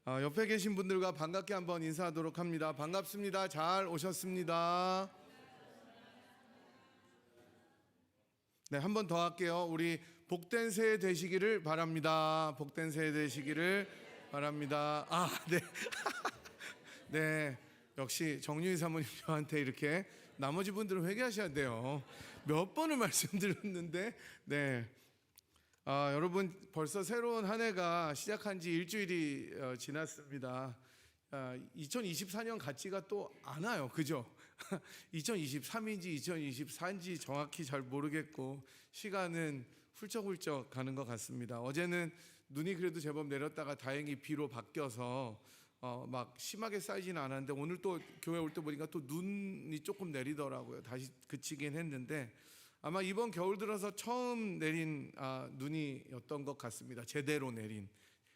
옆에 계신 분들과 반갑게 한번 인사하도록 합니다. 반갑습니다. 잘 오셨습니다. 네, 한 번 더 할게요. 우리 복된 새해 되시기를 바랍니다. 복된 새해 되시기를 바랍니다. 네. 네. 역시 정유희 사모님 저한테 이렇게 나머지 분들은 회개하셔야 돼요. 몇 번을 말씀드렸는데, 네. 여러분 벌써 새로운 한 해가 시작한 지 일주일이 지났습니다. 2024년 같지가 또 않아요. 그죠? 2023인지 2024인지 정확히 잘 모르겠고 시간은 훌쩍훌쩍 가는 것 같습니다. 어제는 눈이 그래도 제법 내렸다가 다행히 비로 바뀌어서 막 심하게 쌓이지는 않았는데 오늘 또 교회 올 때 보니까 또 눈이 조금 내리더라고요. 다시 그치긴 했는데 아마 이번 겨울 들어서 처음 내린 눈이었던 것 같습니다. 제대로 내린.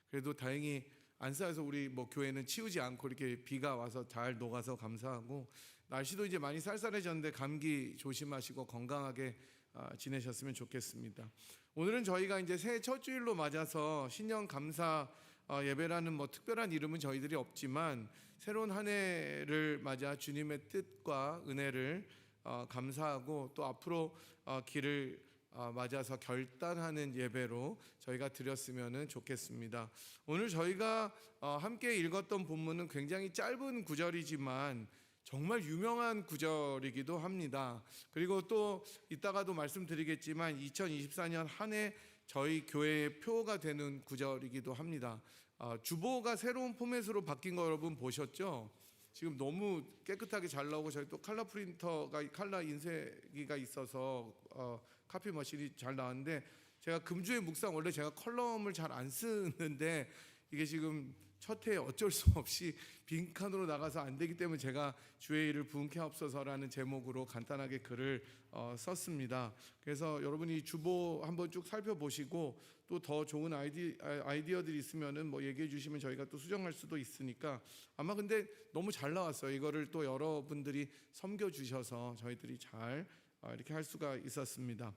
그래도 다행히 안 쌓여서 우리 교회는 치우지 않고 이렇게 비가 와서 잘 녹아서 감사하고, 날씨도 이제 많이 쌀쌀해졌는데 감기 조심하시고 건강하게 지내셨으면 좋겠습니다. 오늘은 저희가 이제 새해 첫 주일로 맞아서 신년 감사 예배라는 특별한 이름은 저희들이 없지만 새로운 한 해를 맞아 주님의 뜻과 은혜를 감사하고 또 앞으로 길을 맞아서 결단하는 예배로 저희가 드렸으면 좋겠습니다. 오늘 저희가 함께 읽었던 본문은 굉장히 짧은 구절이지만 정말 유명한 구절이기도 합니다. 그리고 또 이따가도 말씀드리겠지만 2024년 한 해 저희 교회의 표가 되는 구절이기도 합니다. 주보가 새로운 포맷으로 바뀐 거 여러분 보셨죠? 지금 너무 깨끗하게 잘 나오고 저희 또 컬러 프린터가 칼라 인쇄기가 있어서 카피 머신이 잘 나왔는데, 제가 금주의 묵상 원래 제가 컬럼을 잘 안 쓰는데 이게 지금 첫 해에 어쩔 수 없이 빈칸으로 나가서 안 되기 때문에 제가 주의 일을 부흥케 하옵소서라는 제목으로 간단하게 글을 썼습니다. 그래서 여러분이 주보 한번 쭉 살펴보시고 또 더 좋은 아이디어들이 있으면은 얘기해 주시면 저희가 또 수정할 수도 있으니까. 아마 근데 너무 잘 나왔어요. 이거를 또 여러분들이 섬겨 주셔서 저희들이 잘 이렇게 할 수가 있었습니다.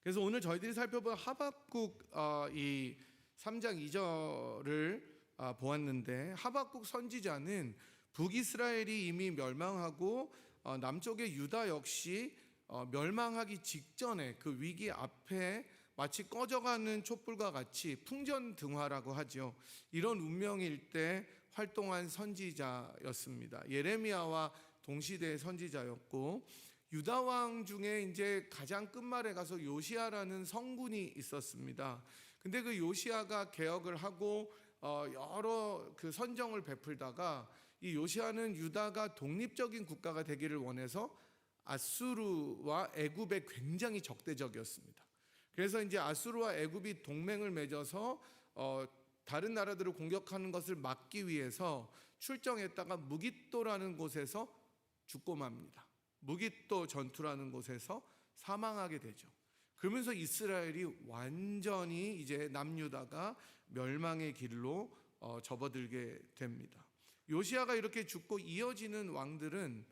그래서 오늘 저희들이 살펴본 하박국 이 3장 2절을 보았는데, 하박국 선지자는 북이스라엘이 이미 멸망하고 남쪽의 유다 역시 멸망하기 직전에 그 위기 앞에 마치 꺼져가는 촛불과 같이 풍전등화라고 하죠. 이런 운명일 때 활동한 선지자였습니다. 예레미야와 동시대의 선지자였고, 유다 왕 중에 이제 가장 끝말에 가서 요시야라는 성군이 있었습니다. 근데 그 요시야가 개혁을 하고 여러 그 선정을 베풀다가 이 요시야는 유다가 독립적인 국가가 되기를 원해서 아수르와 애굽에 굉장히 적대적이었습니다. 그래서 이제 아수르와 애굽이 동맹을 맺어서 다른 나라들을 공격하는 것을 막기 위해서 출정했다가 무깃도라는 곳에서 죽고 맙니다. 무깃도 전투라는 곳에서 사망하게 되죠. 그러면서 이스라엘이 완전히 이제 남유다가 멸망의 길로 접어들게 됩니다. 요시야가 이렇게 죽고 이어지는 왕들은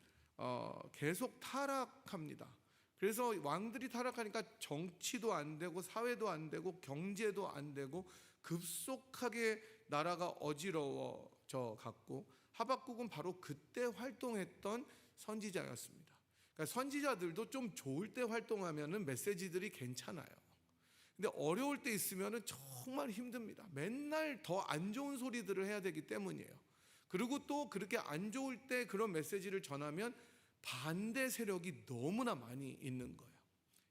계속 타락합니다. 그래서 왕들이 타락하니까 정치도 안 되고 사회도 안 되고 경제도 안 되고 급속하게 나라가 어지러워져 갔고, 하박국은 바로 그때 활동했던 선지자였습니다. 그러니까 선지자들도 좀 좋을 때 활동하면은 메시지들이 괜찮아요. 근데 어려울 때 있으면은 정말 힘듭니다. 맨날 더 안 좋은 소리들을 해야 되기 때문이에요. 그리고 또 그렇게 안 좋을 때 그런 메시지를 전하면 반대 세력이 너무나 많이 있는 거예요.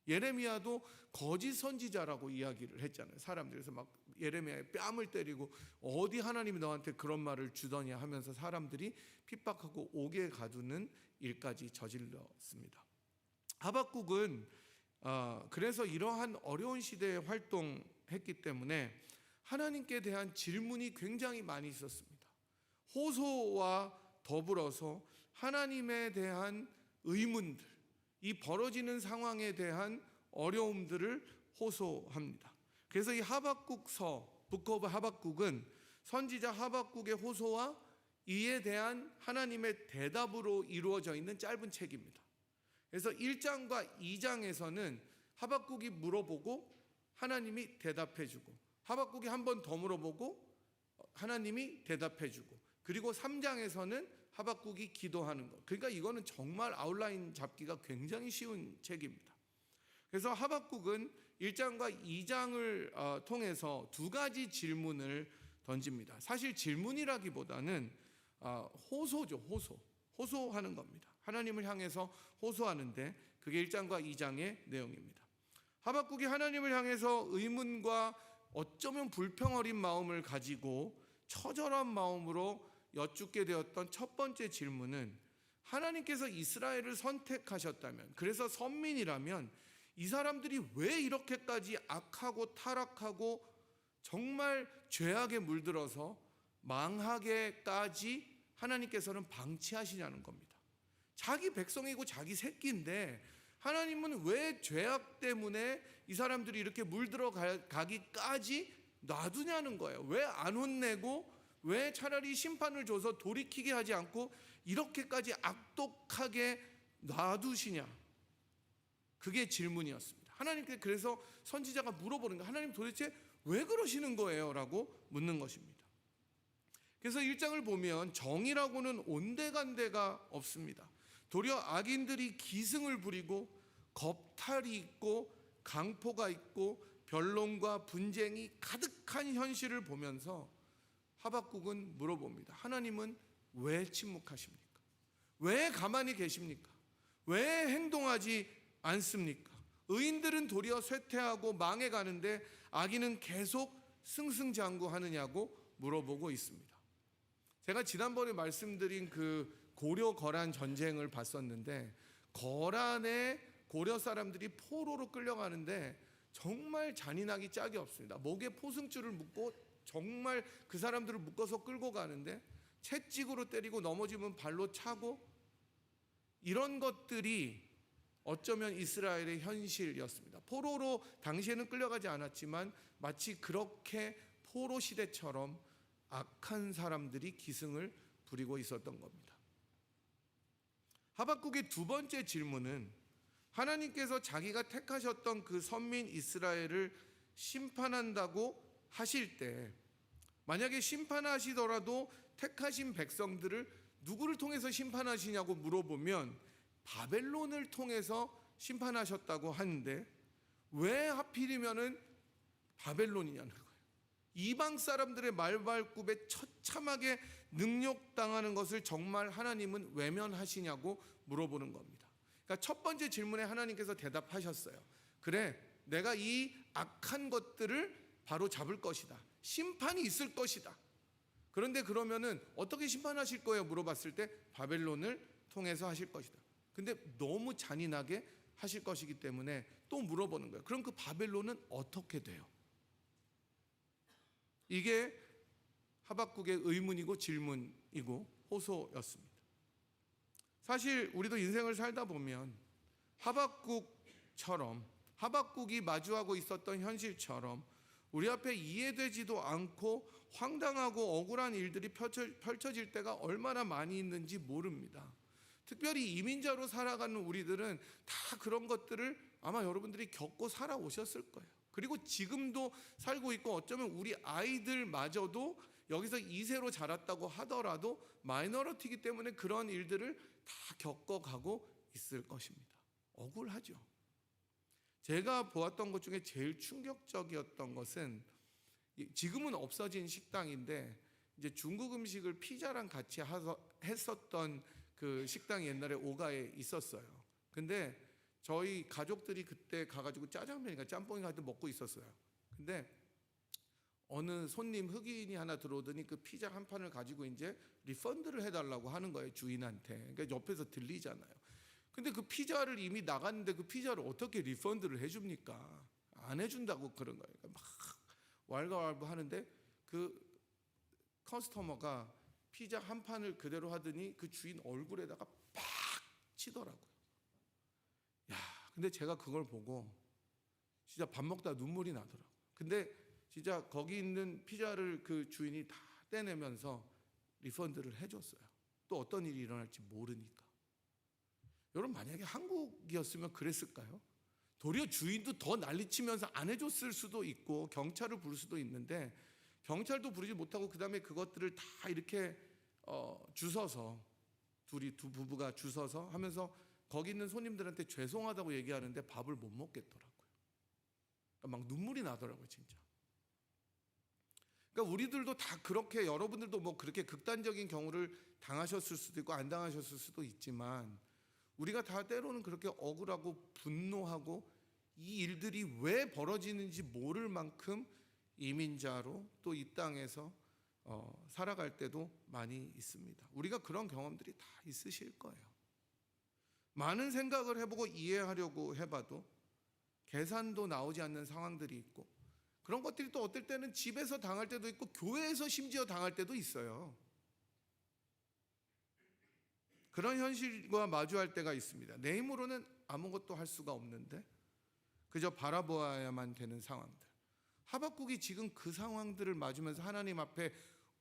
예레미야도 거짓 선지자라고 이야기를 했잖아요. 사람들이. 그래서 막 예레미야의 뺨을 때리고 어디 하나님이 너한테 그런 말을 주더냐 하면서 사람들이 핍박하고 옥에 가두는 일까지 저질렀습니다. 하박국은 그래서 이러한 어려운 시대에 활동했기 때문에 하나님께 대한 질문이 굉장히 많이 있었습니다. 호소와 더불어서 하나님에 대한 의문들, 이 벌어지는 상황에 대한 어려움들을 호소합니다. 그래서 이 하박국서, 북 오브 하박국은 선지자 하박국의 호소와 이에 대한 하나님의 대답으로 이루어져 있는 짧은 책입니다. 그래서 1장과 2장에서는 하박국이 물어보고 하나님이 대답해 주고, 하박국이 한 번 더 물어보고 하나님이 대답해주고, 그리고 3장에서는 하박국이 기도하는 것. 그러니까 이거는 정말 아웃라인 잡기가 굉장히 쉬운 책입니다. 그래서 하박국은 1장과 2장을 통해서 두 가지 질문을 던집니다. 사실 질문이라기보다는 호소죠. 호소하는 겁니다. 하나님을 향해서 호소하는데 그게 1장과 2장의 내용입니다. 하박국이 하나님을 향해서 의문과 어쩌면 불평 어린 마음을 가지고 처절한 마음으로 여쭙게 되었던 첫 번째 질문은, 하나님께서 이스라엘을 선택하셨다면, 그래서 선민이라면 이 사람들이 왜 이렇게까지 악하고 타락하고 정말 죄악에 물들어서 망하게까지 하나님께서는 방치하시냐는 겁니다. 자기 백성이고 자기 새끼인데 하나님은 왜 죄악 때문에 이 사람들이 이렇게 물들어 가기까지 놔두냐는 거예요. 왜 안 혼내고 왜 차라리 심판을 줘서 돌이키게 하지 않고 이렇게까지 악독하게 놔두시냐. 그게 질문이었습니다. 하나님께 그래서 선지자가 물어보는 거예요. 하나님 도대체 왜 그러시는 거예요? 라고 묻는 것입니다. 그래서 1장을 보면 정의라고는 온데간데가 없습니다. 도리어 악인들이 기승을 부리고 겁탈이 있고 강포가 있고 변론과 분쟁이 가득한 현실을 보면서 하박국은 물어봅니다. 하나님은 왜 침묵하십니까? 왜 가만히 계십니까? 왜 행동하지 않습니까? 의인들은 도리어 쇠퇴하고 망해가는데 악인은 계속 승승장구하느냐고 물어보고 있습니다. 제가 지난번에 말씀드린 그 고려 거란 전쟁을 봤었는데, 거란에 고려 사람들이 포로로 끌려가는데 정말 잔인하기 짝이 없습니다. 목에 포승줄을 묶고 정말 그 사람들을 묶어서 끌고 가는데 채찍으로 때리고 넘어지면 발로 차고, 이런 것들이 어쩌면 이스라엘의 현실이었습니다. 포로로 당시에는 끌려가지 않았지만 마치 그렇게 포로 시대처럼 악한 사람들이 기승을 부리고 있었던 겁니다. 하박국의 두 번째 질문은, 하나님께서 자기가 택하셨던 그 선민 이스라엘을 심판한다고 하실 때, 만약에 심판하시더라도 택하신 백성들을 누구를 통해서 심판하시냐고 물어보면 바벨론을 통해서 심판하셨다고 하는데, 왜 하필이면은 바벨론이냐는 거예요. 이방 사람들의 말발굽에 처참하게 능욕당하는 것을 정말 하나님은 외면하시냐고 물어보는 겁니다. 그러니까 첫 번째 질문에 하나님께서 대답하셨어요. 그래, 내가 이 악한 것들을 바로 잡을 것이다. 심판이 있을 것이다. 그런데 그러면은 어떻게 심판하실 거예요? 물어봤을 때 바벨론을 통해서 하실 것이다. 근데 너무 잔인하게 하실 것이기 때문에 또 물어보는 거예요. 그럼 그 바벨론은 어떻게 돼요? 이게 하박국의 의문이고 질문이고 호소였습니다. 사실 우리도 인생을 살다 보면 하박국처럼, 하박국이 마주하고 있었던 현실처럼 우리 앞에 이해되지도 않고 황당하고 억울한 일들이 펼쳐질 때가 얼마나 많이 있는지 모릅니다. 특별히 이민자로 살아가는 우리들은 다 그런 것들을 아마 여러분들이 겪고 살아오셨을 거예요. 그리고 지금도 살고 있고, 어쩌면 우리 아이들마저도 여기서 2세로 자랐다고 하더라도 마이너리티이기 때문에 그런 일들을 다 겪어가고 있을 것입니다. 억울하죠. 제가 보았던 것 중에 제일 충격적이었던 것은, 지금은 없어진 식당인데 이제 중국 음식을 피자랑 같이 했었던 그 식당이 옛날에 오가에 있었어요. 근데 저희 가족들이 그때 가가지고 짜장면인가 짬뽕인가 하여튼 먹고 있었어요. 근데 어느 손님 흑인이 하나 들어오더니 그 피자 한 판을 가지고 이제 리펀드를 해달라고 하는 거예요, 주인한테. 그러니까 옆에서 들리잖아요. 근데 그 피자를 이미 나갔는데 그 피자를 어떻게 리펀드를 해줍니까? 안 해준다고 그런 거예요. 막 왈가왈부 하는데 그 커스터머가 피자 한 판을 그대로 하더니 그 주인 얼굴에다가 팍 치더라고요. 야, 근데 제가 그걸 보고 진짜 밥 먹다 눈물이 나더라고요. 근데 진짜 거기 있는 피자를 그 주인이 다 떼내면서 리펀드를 해줬어요. 또 어떤 일이 일어날지 모르니까. 여러분, 만약에 한국이었으면 그랬을까요? 도리어 주인도 더 난리치면서 안 해줬을 수도 있고 경찰을 부를 수도 있는데, 경찰도 부르지 못하고 그다음에 그것들을 다 이렇게 주워서 두 부부가 주워서 하면서 거기 있는 손님들한테 죄송하다고 얘기하는데 밥을 못 먹겠더라고요. 그러니까 막 눈물이 나더라고요, 진짜. 그러니까 우리들도 다 그렇게, 여러분들도 뭐 그렇게 극단적인 경우를 당하셨을 수도 있고 안 당하셨을 수도 있지만 우리가 다 때로는 그렇게 억울하고 분노하고 이 일들이 왜 벌어지는지 모를 만큼 이민자로 또 이 땅에서 살아갈 때도 많이 있습니다. 우리가 그런 경험들이 다 있으실 거예요. 많은 생각을 해보고 이해하려고 해봐도 계산도 나오지 않는 상황들이 있고, 그런 것들이 또 어떨 때는 집에서 당할 때도 있고 교회에서 심지어 당할 때도 있어요. 그런 현실과 마주할 때가 있습니다. 내 힘으로는 아무것도 할 수가 없는데 그저 바라보아야만 되는 상황들. 하박국이 지금 그 상황들을 맞으면서 하나님 앞에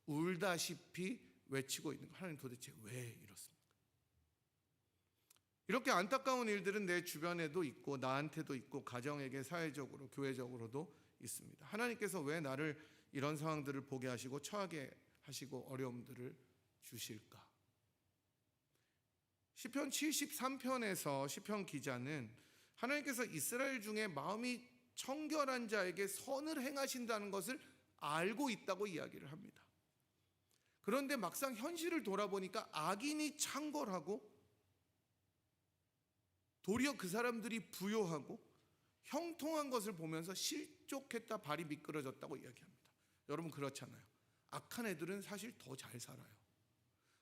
울다시피 외치고 있는 거. 하나님 도대체 왜 이렇습니까? 이렇게 안타까운 일들은 내 주변에도 있고 나한테도 있고 가정에게, 사회적으로, 교회적으로도 있습니다. 하나님께서 왜 나를 이런 상황들을 보게 하시고 처하게 하시고 어려움들을 주실까? 시편 73편에서 시편 기자는 하나님께서 이스라엘 중에 마음이 청결한 자에게 선을 행하신다는 것을 알고 있다고 이야기를 합니다. 그런데 막상 현실을 돌아보니까 악인이 창궐하고 도리어 그 사람들이 부요하고 형통한 것을 보면서 실족했다, 발이 미끄러졌다고 이야기합니다. 여러분 그렇잖아요. 악한 애들은 사실 더 잘 살아요.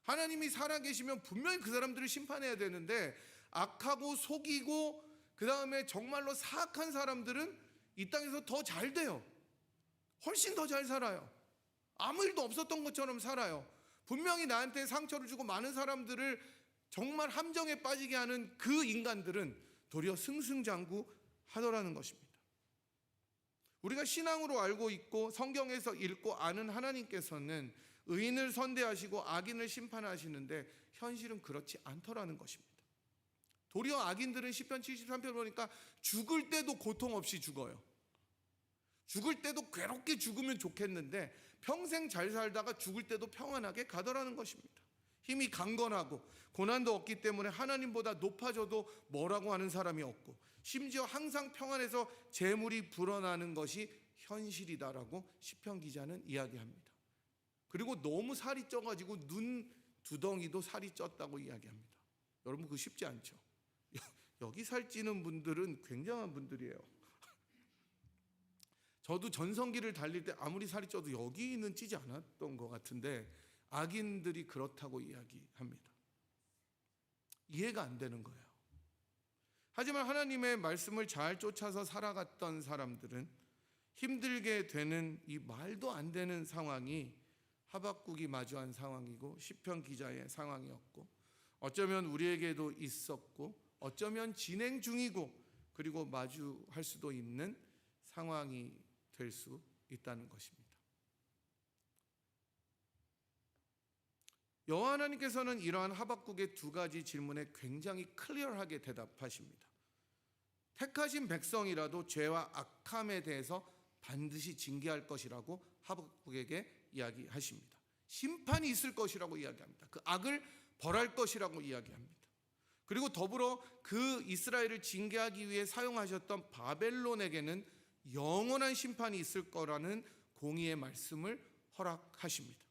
하나님이 살아계시면 분명히 그 사람들을 심판해야 되는데 악하고 속이고 그 다음에 정말로 사악한 사람들은 이 땅에서 더 잘 돼요. 훨씬 더 잘 살아요. 아무 일도 없었던 것처럼 살아요. 분명히 나한테 상처를 주고 많은 사람들을 정말 함정에 빠지게 하는 그 인간들은 도리어 승승장구하더라는 것입니다. 우리가 신앙으로 알고 있고 성경에서 읽고 아는 하나님께서는 의인을 선대하시고 악인을 심판하시는데 현실은 그렇지 않더라는 것입니다. 도리어 악인들은 시편 73편 보니까 죽을 때도 고통 없이 죽어요. 죽을 때도 괴롭게 죽으면 좋겠는데 평생 잘 살다가 죽을 때도 평안하게 가더라는 것입니다. 힘이 강건하고 고난도 없기 때문에 하나님보다 높아져도 뭐라고 하는 사람이 없고 심지어 항상 평안해서 재물이 불어나는 것이 현실이다라고 시편 기자는 이야기합니다. 그리고 너무 살이 쪄가지고 눈 두덩이도 살이 쪘다고 이야기합니다. 여러분 그거 쉽지 않죠. 여기 살찌는 분들은 굉장한 분들이에요. 저도 전성기를 달릴 때 아무리 살이 쪄도 여기는 찌지 않았던 것 같은데 악인들이 그렇다고 이야기합니다. 이해가 안 되는 거예요. 하지만 하나님의 말씀을 잘 쫓아서 살아갔던 사람들은 힘들게 되는 이 말도 안 되는 상황이 하박국이 마주한 상황이고 시편 기자의 상황이었고 어쩌면 우리에게도 있었고 어쩌면 진행 중이고 그리고 마주할 수도 있는 상황이 될 수 있다는 것입니다. 여호와 하나님께서는 이러한 하박국의 두 가지 질문에 굉장히 클리어하게 대답하십니다. 택하신 백성이라도 죄와 악함에 대해서 반드시 징계할 것이라고 하박국에게 이야기하십니다. 심판이 있을 것이라고 이야기합니다. 그 악을 벌할 것이라고 이야기합니다. 그리고 더불어 그 이스라엘을 징계하기 위해 사용하셨던 바벨론에게는 영원한 심판이 있을 거라는 공의의 말씀을 허락하십니다.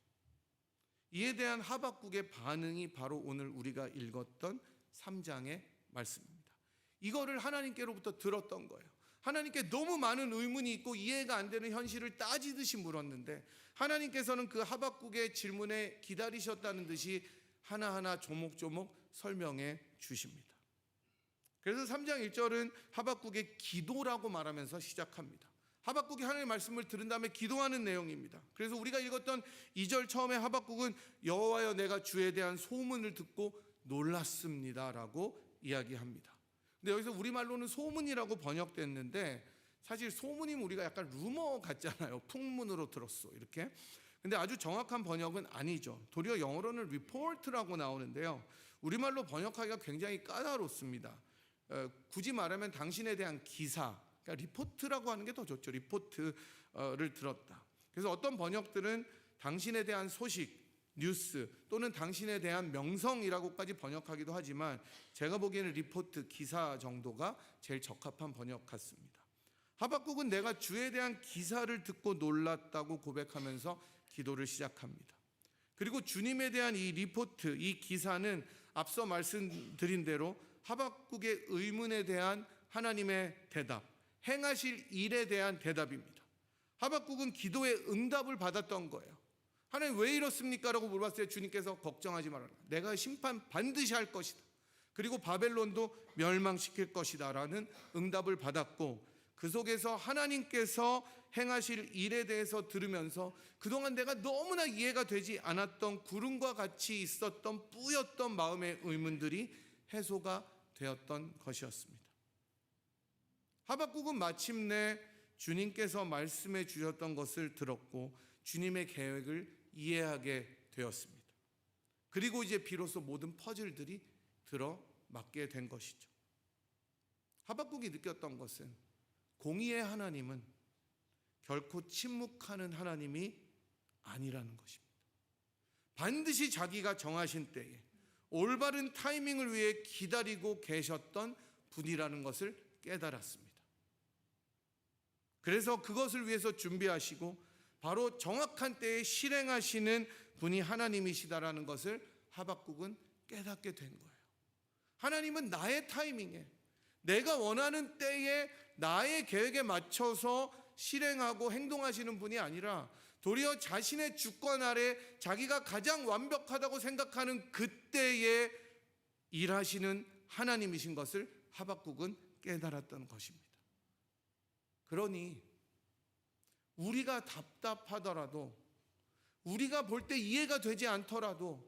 이에 대한 하박국의 반응이 바로 오늘 우리가 읽었던 3장의 말씀입니다. 이거를 하나님께로부터 들었던 거예요. 하나님께 너무 많은 의문이 있고 이해가 안 되는 현실을 따지듯이 물었는데 하나님께서는 그 하박국의 질문에 기다리셨다는 듯이 하나하나 조목조목 설명해 주십니다. 그래서 3장 1절은 하박국의 기도라고 말하면서 시작합니다. 하박국이 하나님의 말씀을 들은 다음에 기도하는 내용입니다. 그래서 우리가 읽었던 2절 처음에 하박국은 여호와여 내가 주에 대한 소문을 듣고 놀랐습니다라고 이야기합니다. 근데 여기서 우리말로는 소문이라고 번역됐는데 사실 소문이면 우리가 약간 루머 같잖아요. 풍문으로 들었어 이렇게. 근데 아주 정확한 번역은 아니죠. 도리어 영어로는 report라고 나오는데요. 우리말로 번역하기가 굉장히 까다롭습니다. 굳이 말하면 당신에 대한 기사, 그러니까 리포트라고 하는 게 더 좋죠. 리포트를 들었다. 그래서 어떤 번역들은 당신에 대한 소식, 뉴스 또는 당신에 대한 명성이라고까지 번역하기도 하지만 제가 보기에는 리포트, 기사 정도가 제일 적합한 번역 같습니다. 하박국은 내가 주에 대한 기사를 듣고 놀랐다고 고백하면서 기도를 시작합니다. 그리고 주님에 대한 이 리포트, 이 기사는 앞서 말씀드린 대로 하박국의 의문에 대한 하나님의 대답, 행하실 일에 대한 대답입니다. 하박국은 기도의 응답을 받았던 거예요. 하나님 왜 이렇습니까? 라고 물어봤을 때 주님께서 걱정하지 말아라. 내가 심판 반드시 할 것이다. 그리고 바벨론도 멸망시킬 것이다 라는 응답을 받았고, 그 속에서 하나님께서 행하실 일에 대해서 들으면서 그동안 내가 너무나 이해가 되지 않았던 구름과 같이 있었던 뿌였던 마음의 의문들이 해소가 되었던 것이었습니다. 하박국은 마침내 주님께서 말씀해 주셨던 것을 들었고 주님의 계획을 이해하게 되었습니다. 그리고 이제 비로소 모든 퍼즐들이 들어맞게 된 것이죠. 하박국이 느꼈던 것은 공의의 하나님은 결코 침묵하는 하나님이 아니라는 것입니다. 반드시 자기가 정하신 때에 올바른 타이밍을 위해 기다리고 계셨던 분이라는 것을 깨달았습니다. 그래서 그것을 위해서 준비하시고 바로 정확한 때에 실행하시는 분이 하나님이시다라는 것을 하박국은 깨닫게 된 거예요. 하나님은 나의 타이밍에, 내가 원하는 때에 나의 계획에 맞춰서 실행하고 행동하시는 분이 아니라 도리어 자신의 주권 아래 자기가 가장 완벽하다고 생각하는 그때에 일하시는 하나님이신 것을 하박국은 깨달았던 것입니다. 그러니 우리가 답답하더라도, 우리가 볼 때 이해가 되지 않더라도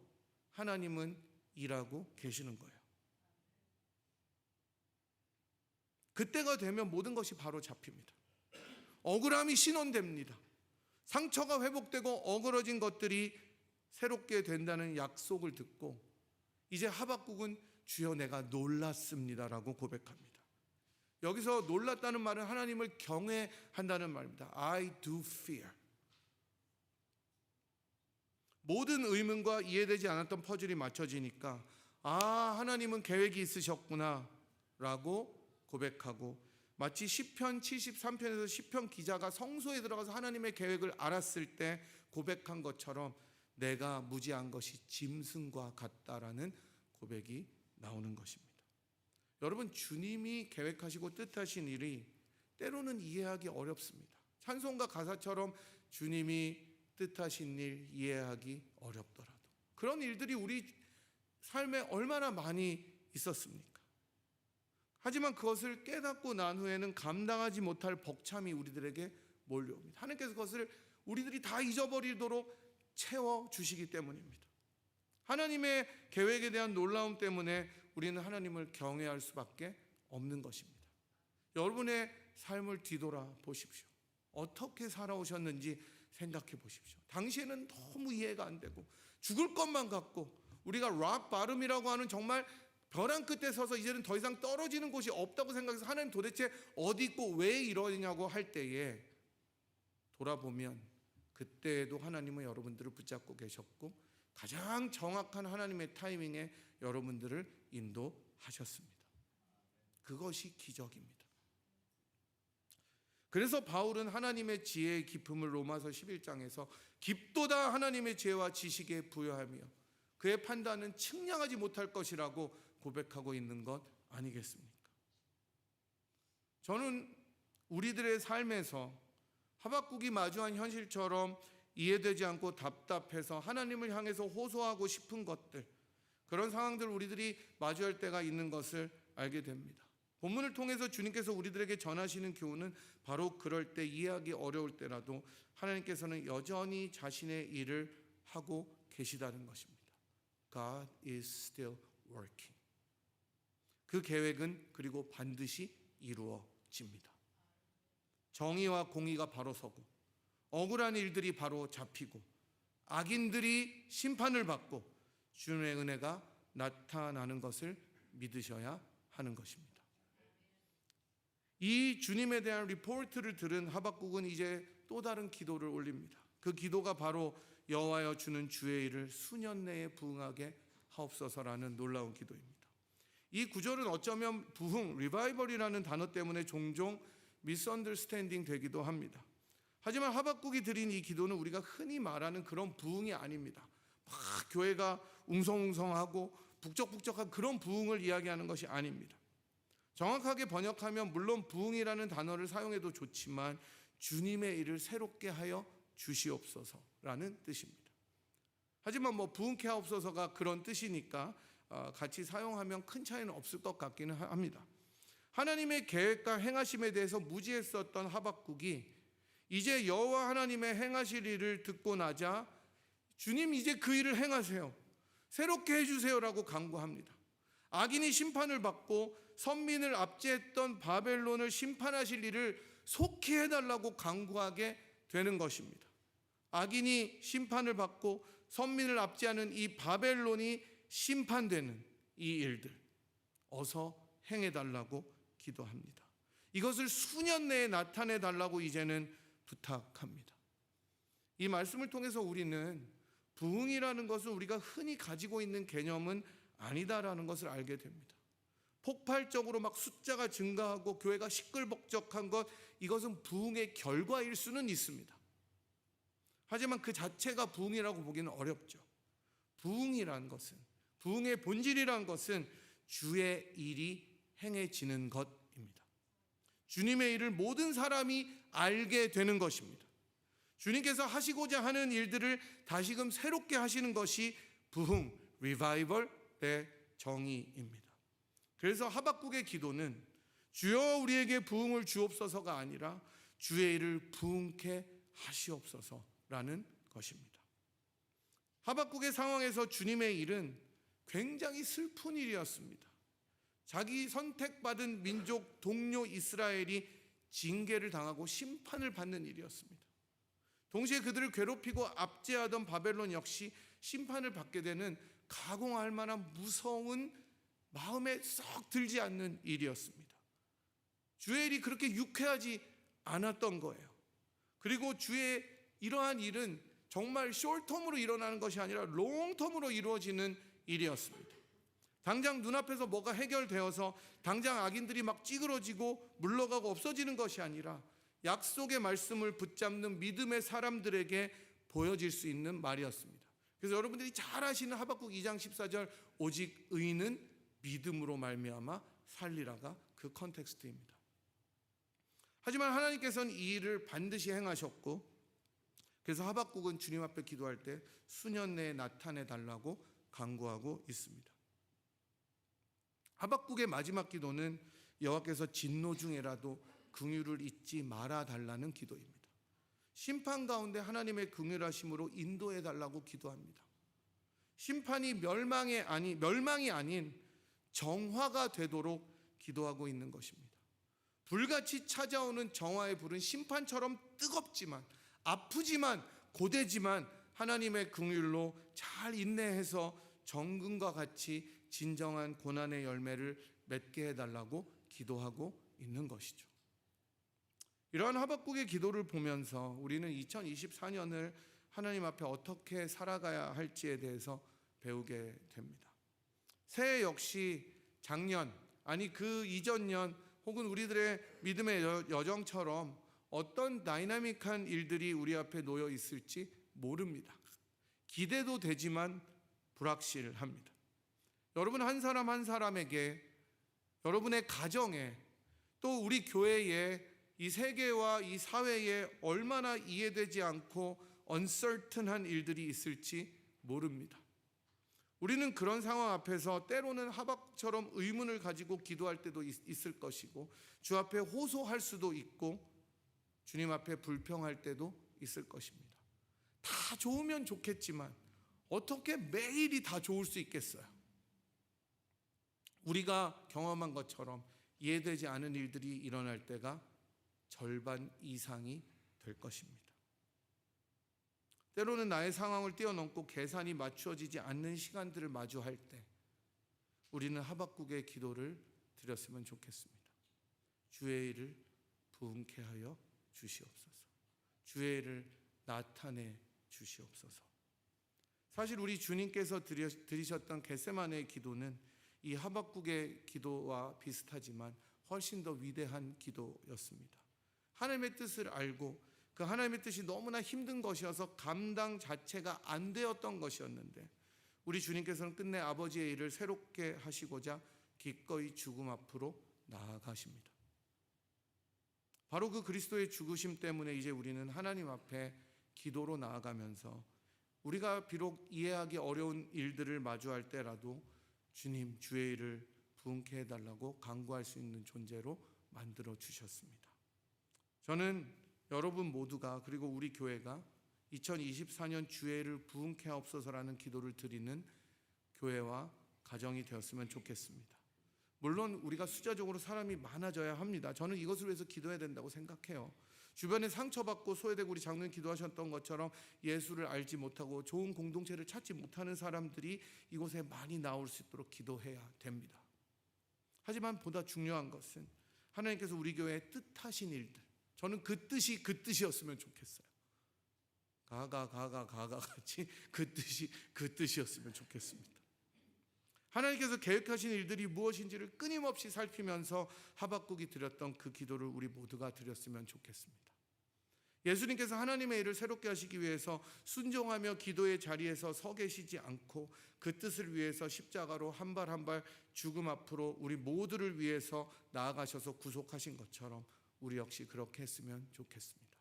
하나님은 일하고 계시는 거예요. 그때가 되면 모든 것이 바로 잡힙니다. 억울함이 신원됩니다. 상처가 회복되고 어그러진 것들이 새롭게 된다는 약속을 듣고 이제 하박국은 주여 내가 놀랐습니다라고 고백합니다. 여기서 놀랐다는 말은 하나님을 경외한다는 말입니다. I do fear. 모든 의문과 이해되지 않았던 퍼즐이 맞춰지니까 하나님은 계획이 있으셨구나 라고 고백하고, 마치 시편 73편에서 시편 기자가 성소에 들어가서 하나님의 계획을 알았을 때 고백한 것처럼 내가 무지한 것이 짐승과 같다라는 고백이 나오는 것입니다. 여러분, 주님이 계획하시고 뜻하신 일이 때로는 이해하기 어렵습니다. 찬송가 가사처럼 주님이 뜻하신 일 이해하기 어렵더라도 그런 일들이 우리 삶에 얼마나 많이 있었습니까? 하지만 그것을 깨닫고 난 후에는 감당하지 못할 벅참이 우리들에게 몰려옵니다. 하나님께서 그것을 우리들이 다 잊어버리도록 채워주시기 때문입니다. 하나님의 계획에 대한 놀라움 때문에 우리는 하나님을 경외할 수밖에 없는 것입니다. 여러분의 삶을 뒤돌아 보십시오. 어떻게 살아오셨는지 생각해 보십시오. 당시에는 너무 이해가 안 되고 죽을 것만 같고 우리가 락 바름이라고 하는 정말 벼랑 끝에 서서 이제는 더 이상 떨어지는 곳이 없다고 생각해서 하나님 도대체 어디 있고 왜 이러냐고 할 때에 돌아보면 그때에도 하나님은 여러분들을 붙잡고 계셨고 가장 정확한 하나님의 타이밍에 여러분들을 인도하셨습니다. 그것이 기적입니다. 그래서 바울은 하나님의 지혜의 깊음을 로마서 11장에서 깊도다 하나님의 지혜와 지식에 부여하며 그의 판단은 측량하지 못할 것이라고 고백하고 있는 것 아니겠습니까? 저는 우리들의 삶에서 하박국이 마주한 현실처럼 이해되지 않고 답답해서 하나님을 향해서 호소하고 싶은 것들, 그런 상황들을 우리들이 마주할 때가 있는 것을 알게 됩니다. 본문을 통해서 주님께서 우리들에게 전하시는 교훈은 바로 그럴 때, 이해하기 어려울 때라도 하나님께서는 여전히 자신의 일을 하고 계시다는 것입니다. God is still working. 그 계획은 그리고 반드시 이루어집니다. 정의와 공의가 바로 서고 억울한 일들이 바로 잡히고 악인들이 심판을 받고 주님의 은혜가 나타나는 것을 믿으셔야 하는 것입니다. 이 주님에 대한 리포트를 들은 하박국은 이제 또 또 다른 기도를 올립니다. 그 기도가 바로 여호와여 주는 주의 일을 수년 내에 부응하게 하옵소서라는 놀라운 기도입니다. 이 구절은 어쩌면 부흥, 리바이벌이라는 단어 때문에 종종 미스언더스탠딩 되기도 합니다. 하지만 하박국이 드린 이 기도는 우리가 흔히 말하는 그런 부흥이 아닙니다. 막 교회가 웅성웅성하고 북적북적한 그런 부흥을 이야기하는 것이 아닙니다. 정확하게 번역하면 물론 부흥이라는 단어를 사용해도 좋지만 주님의 일을 새롭게 하여 주시옵소서라는 뜻입니다. 하지만 부흥케 하옵소서가 그런 뜻이니까 같이 사용하면 큰 차이는 없을 것 같기는 합니다. 하나님의 계획과 행하심에 대해서 무지했었던 하박국이 이제 여호와 하나님의 행하실 일을 듣고 나자 주님 이제 그 일을 행하세요, 새롭게 해주세요라고 간구합니다. 악인이 심판을 받고 선민을 압제했던 바벨론을 심판하실 일을 속히 해달라고 간구하게 되는 것입니다. 악인이 심판을 받고 선민을 압제하는 이 바벨론이 심판되는 이 일들 어서 행해달라고 기도합니다. 이것을 수년 내에 나타내달라고 이제는 부탁합니다. 이 말씀을 통해서 우리는 부흥이라는 것은 우리가 흔히 가지고 있는 개념은 아니다라는 것을 알게 됩니다. 폭발적으로 막 숫자가 증가하고 교회가 시끌벅적한 것, 이것은 부흥의 결과일 수는 있습니다. 하지만 그 자체가 부흥이라고 보기는 어렵죠. 부흥이라는 것은, 부흥의 본질이라는 것은 주의 일이 행해지는 것입니다. 주님의 일을 모든 사람이 알게 되는 것입니다. 주님께서 하시고자 하는 일들을 다시금 새롭게 하시는 것이 부흥, 리바이벌의 정의입니다. 그래서 하박국의 기도는 주여 우리에게 부흥을 주옵소서가 아니라 주의 일을 부흥케 하시옵소서라는 것입니다. 하박국의 상황에서 주님의 일은 굉장히 슬픈 일이었습니다. 자기 선택받은 민족 동료 이스라엘이 징계를 당하고 심판을 받는 일이었습니다. 동시에 그들을 괴롭히고 압제하던 바벨론 역시 심판을 받게 되는 가공할 만한 무서운, 마음에 썩 들지 않는 일이었습니다. 주의 일이 그렇게 유쾌하지 않았던 거예요. 그리고 주의 이러한 일은 정말 숏텀으로 일어나는 것이 아니라 롱텀으로 이루어지는 일이었습니다. 당장 눈앞에서 뭐가 해결되어서 당장 악인들이 막 찌그러지고 물러가고 없어지는 것이 아니라 약속의 말씀을 붙잡는 믿음의 사람들에게 보여질 수 있는 말이었습니다. 그래서 여러분들이 잘 아시는 하박국 2장 14절 오직 의인은 믿음으로 말미암아 살리라가 그 컨텍스트입니다. 하지만 하나님께서는 이 일을 반드시 행하셨고, 그래서 하박국은 주님 앞에 기도할 때 수년 내에 나타내 달라고 간구하고 있습니다. 하박국의 마지막 기도는 여호와께서 진노 중에라도 긍휼을 잊지 말아 달라는 기도입니다. 심판 가운데 하나님의 긍휼하심으로 인도해 달라고 기도합니다. 심판이 멸망이 아닌 정화가 되도록 기도하고 있는 것입니다. 불같이 찾아오는 정화의 불은 심판처럼 뜨겁지만, 아프지만, 고되지만 하나님의 긍휼로 잘 인내해서 정금과 같이 진정한 고난의 열매를 맺게 해달라고 기도하고 있는 것이죠. 이러한 하박국의 기도를 보면서 우리는 2024년을 하나님 앞에 어떻게 살아가야 할지에 대해서 배우게 됩니다. 새해 역시 작년, 아니 그 이전 년 혹은 우리들의 믿음의 여정처럼 어떤 다이나믹한 일들이 우리 앞에 놓여 있을지 모릅니다. 기대도 되지만 불확실합니다. 여러분 한 사람 한 사람에게, 여러분의 가정에, 또 우리 교회에, 이 세계와 이 사회에 얼마나 이해되지 않고 uncertain한 일들이 있을지 모릅니다. 우리는 그런 상황 앞에서 때로는 하박처럼 의문을 가지고 기도할 때도 있을 것이고, 주 앞에 호소할 수도 있고, 주님 앞에 불평할 때도 있을 것입니다. 다 좋으면 좋겠지만 어떻게 매일이 다 좋을 수 있겠어요? 우리가 경험한 것처럼 이해되지 않은 일들이 일어날 때가 절반 이상이 될 것입니다. 때로는 나의 상황을 뛰어넘고 계산이 맞추어지지 않는 시간들을 마주할 때 우리는 하박국의 기도를 드렸으면 좋겠습니다. 주의 일을 부흥케 하여 주시옵소서. 주의 일을 나타내 주시옵소서. 사실 우리 주님께서 드리셨던 겟세마네의 기도는 이 하박국의 기도와 비슷하지만 훨씬 더 위대한 기도였습니다. 하나님의 뜻을 알고 그 하나님의 뜻이 너무나 힘든 것이어서 감당 자체가 안 되었던 것이었는데 우리 주님께서는 끝내 아버지의 일을 새롭게 하시고자 기꺼이 죽음 앞으로 나아가십니다. 바로 그 그리스도의 죽으심 때문에 이제 우리는 하나님 앞에 기도로 나아가면서 우리가 비록 이해하기 어려운 일들을 마주할 때라도 주님 주의 일을 부흥케 해달라고 간구할 수 있는 존재로 만들어 주셨습니다. 저는 여러분 모두가 그리고 우리 교회가 2024년 주의 일을 부흥케 하옵소서라는 기도를 드리는 교회와 가정이 되었으면 좋겠습니다. 물론 우리가 숫자적으로 사람이 많아져야 합니다. 저는 이것을 위해서 기도해야 된다고 생각해요. 주변에 상처받고 소외되고 우리 장로님 기도하셨던 것처럼 예수를 알지 못하고 좋은 공동체를 찾지 못하는 사람들이 이곳에 많이 나올 수 있도록 기도해야 됩니다. 하지만 보다 중요한 것은 하나님께서 우리 교회에 뜻하신 일들, 저는 그 뜻이었으면 좋겠어요. 가가 같이 그 뜻이었으면 좋겠습니다. 하나님께서 계획하신 일들이 무엇인지를 끊임없이 살피면서 하박국이 드렸던 그 기도를 우리 모두가 드렸으면 좋겠습니다. 예수님께서 하나님의 일을 새롭게 하시기 위해서 순종하며 기도의 자리에서 서 계시지 않고 그 뜻을 위해서 십자가로 한 발 한 발 죽음 앞으로 우리 모두를 위해서 나아가셔서 구속하신 것처럼 우리 역시 그렇게 했으면 좋겠습니다.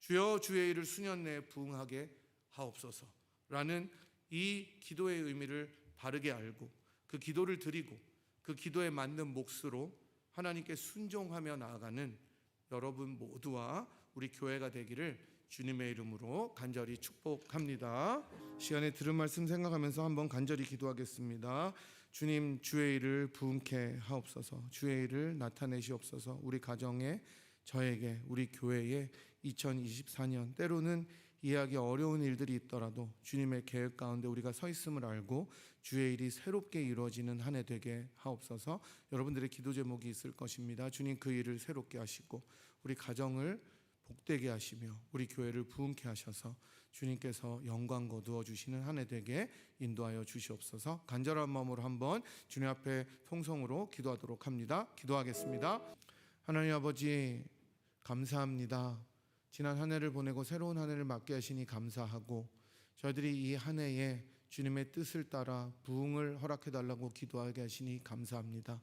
주여 주의 일을 수년 내에 부응하게 하옵소서라는 이 기도의 의미를 바르게 알고 그 기도를 드리고 그 기도에 맞는 몫으로 하나님께 순종하며 나아가는 여러분 모두와 우리 교회가 되기를 주님의 이름으로 간절히 축복합니다. 시간에 들은 말씀 생각하면서 한번 간절히 기도하겠습니다. 주님 주의 일을 부응케 하옵소서. 주의 일을 나타내시옵소서. 우리 가정에 저에게 우리 교회에 2024년 때로는 이해하기 어려운 일들이 있더라도 주님의 계획 가운데 우리가 서 있음을 알고 주의 일이 새롭게 이루어지는 한 해 되게 하옵소서. 여러분들의 기도 제목이 있을 것입니다. 주님 그 일을 새롭게 하시고 우리 가정을 복되게 하시며 우리 교회를 부흥케 하셔서 주님께서 영광 거두어 주시는 한 해 되게 인도하여 주시옵소서. 간절한 마음으로 한번 주님 앞에 통성으로 기도하도록 합니다. 기도하겠습니다. 하나님 아버지 감사합니다. 지난 한 해를 보내고 새로운 한 해를 맞게 하시니 감사하고 저희들이 이 한 해에 주님의 뜻을 따라 부흥을 허락해달라고 기도하게 하시니 감사합니다.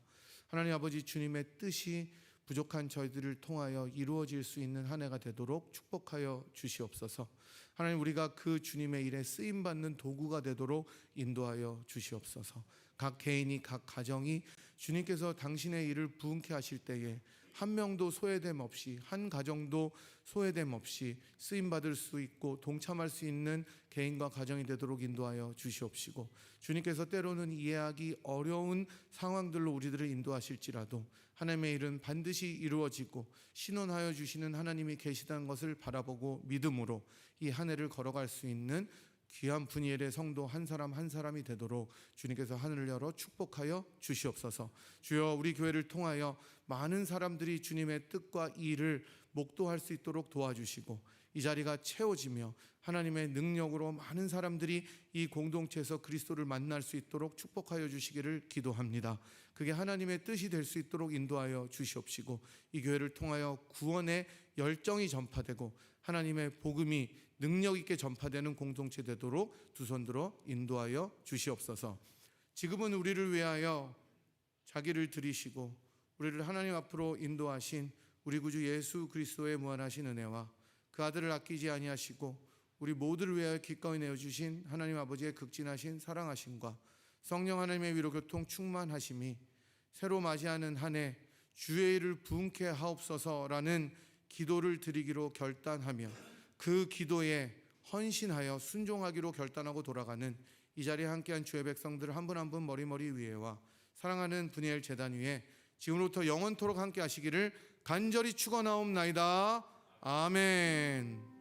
하나님 아버지 주님의 뜻이 부족한 저희들을 통하여 이루어질 수 있는 한 해가 되도록 축복하여 주시옵소서. 하나님 우리가 그 주님의 일에 쓰임받는 도구가 되도록 인도하여 주시옵소서. 각 개인이 각 가정이 주님께서 당신의 일을 부흥케 하실 때에 한 명도 소외됨 없이 한 가정도 소외됨 없이 쓰임받을 수 있고 동참할 수 있는 개인과 가정이 되도록 인도하여 주시옵시고 주님께서 때로는 이해하기 어려운 상황들로 우리들을 인도하실지라도 하나님의 일은 반드시 이루어지고 신원하여 주시는 하나님이 계시다는 것을 바라보고 믿음으로 이 한 해를 걸어갈 수 있는 귀한 분이엘의 성도 한 사람 한 사람이 되도록 주님께서 하늘을 열어 축복하여 주시옵소서. 주여 우리 교회를 통하여 많은 사람들이 주님의 뜻과 일을 목도할 수 있도록 도와주시고 이 자리가 채워지며 하나님의 능력으로 많은 사람들이 이 공동체에서 그리스도를 만날 수 있도록 축복하여 주시기를 기도합니다. 그게 하나님의 뜻이 될 수 있도록 인도하여 주시옵시고 이 교회를 통하여 구원의 열정이 전파되고 하나님의 복음이 능력 있게 전파되는 공동체 되도록 두 손 들어 인도하여 주시옵소서. 지금은 우리를 위하여 자기를 드리시고 우리를 하나님 앞으로 인도하신 우리 구주 예수 그리스도의 무한하신 은혜와 그 아들을 아끼지 아니하시고 우리 모두를 위하여 기꺼이 내어주신 하나님 아버지의 극진하신 사랑하심과 성령 하나님의 위로 교통 충만하심이 새로 맞이하는 한 해 주의 일을 부흥케 하옵소서라는 기도를 드리기로 결단하며 그 기도에 헌신하여 순종하기로 결단하고 돌아가는 이 자리에 함께한 주의 백성들 한 분 한 분 머리머리 위에와 사랑하는 분이엘 제단 위에 지금부터 영원토록 함께 하시기를 간절히 축원하옵나이다. 아멘.